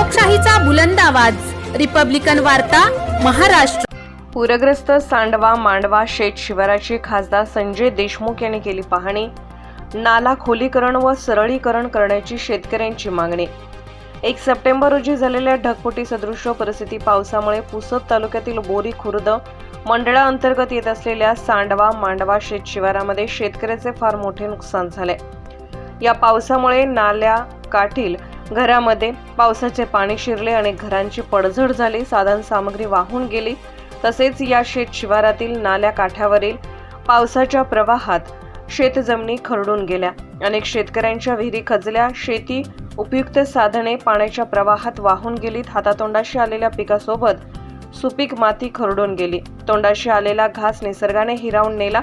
लोकशाहीचा बुलंद आवाज, रिपब्लिकन वार्ता, महाराष्ट्र। पूरग्रस्त सांडवा मांडवा शेत शिवाराची खासदार संजय देशमुख यांनी केली पाहणी। नाला खोलीकरण व सरळीकरण करण्याची शेतकऱ्यांची मागणी। 1 सप्टेंबर रोजी झालेल्या ढगफुटी सदृश परिस्थिती पावसामुळे पुसद तालुक्यातील बोरी खुर्द मंडळाअंतर्गत येत असलेल्या सांडवा मांडवा शेत शिवारामध्ये शेतकऱ्याचे फार मोठे नुकसान झाले। या पावसामुळे नाल्या काठील घरामध्ये पावसाचे पाणी शिरले आणि घरांची पडझड झाली, साधन सामग्री वाहून गेली। तसेच या शेत शिवारातील नाल्या काठावरील पावसाच्या प्रवाहात शेतजमिनी खरडून गेल्या। अनेक शेतकऱ्यांच्या विहिरी खचल्या, शेती उपयुक्त साधने पाण्याच्या प्रवाहात वाहून गेलीत। हातातोंडाशी आलेल्या पिकासोबत सुपीक माती खरडून गेली। तोंडाशी आलेला घास निसर्गाने हिरावून नेला।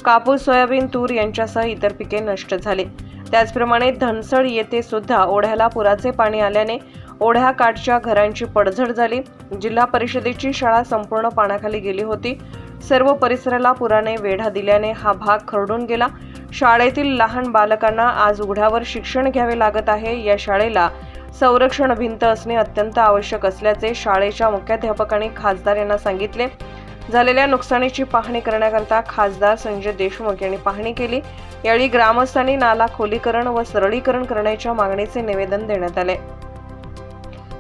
कापूस, सोयाबीन, तूर यांच्यासह इतर पिके नष्ट झाली। त्याचप्रमाणे धनसड येथे सुद्धा ओढ्याला पुराचे पाणी आल्याने ओढ्याकाठच्या घरांची पडझड झाली। जिल्हा परिषदेची शाळा संपूर्ण पाण्याखाली गेली होती। सर्व परिसराला पुराने वेढा दिल्याने हा भाग खरडून गेला। शाळेतील लहान बालकांना आज उघड्यावर शिक्षण घ्यावे लागत आहे। या शाळेला संरक्षण भिंत असणे अत्यंत आवश्यक असल्याचे शाळेच्या मुख्याध्यापकांनी खासदार यांना सांगितले। झालेल्या नुकसानीची पाहणी करण्याकरता खासदार संजय देशमुख यांनी पाहणी केली। यावेळी ग्रामस्थांनी नाला खोलीकरण व सरळीकरण करण्याच्या मागणीचे निवेदन देण्यात आले।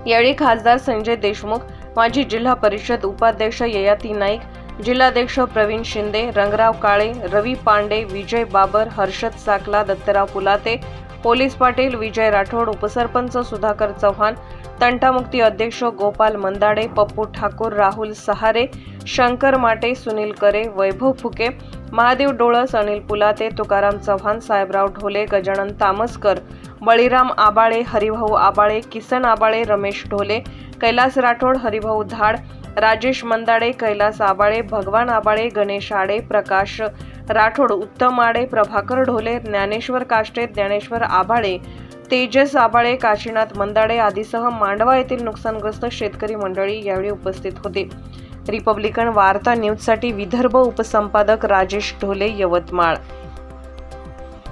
यावेळी खासदार संजय देशमुख, माजी जिल्हा परिषद उपाध्यक्ष ययाती नाईक, जिल्हाध्यक्ष प्रवीण शिंदे, रंगराव काळे, रवी पांडे, विजय बाबर, हर्षद साकला, दत्तराव पुलाते, पोलीस पाटील, विजय राठोड, उपसरपंच सुधाकर चव्हाण, तंटामुक्ती अध्यक्ष गोपाल मंदाडे, पप्पू ठाकूर, राहुल सहारे, शंकर माटे, सुनील करे, वैभव फुके, महादेव डोळस, अनिल पुलाते, तुकाराम चव्हाण, साहेबराव ढोले, गजानन तामसकर, बळीराम आबाळे, हरिभाऊ आबाळे, किसन आबाळे, रमेश ढोले, कैलास राठोड, हरिभाऊ धाड, राजेश मंदाडे, कैलास आबाळे, भगवान आबाळे, गणेश आडे, प्रकाश राठोड, उत्तम आडे, प्रभाकर ढोले, ज्ञानेश्वर काष्टे, ज्ञानेश्वर आबाळे, तेजस आबाळे, काशीनाथ मंदाडे आदीसह मांडवा येथील नुकसानग्रस्त शेतकरी मंडळी यावेळी उपस्थित होते। रिपब्लिकन वार्ता न्यूजसाठी विदर्भ उपसंपादक राजेश ढोले, यवतमाळ।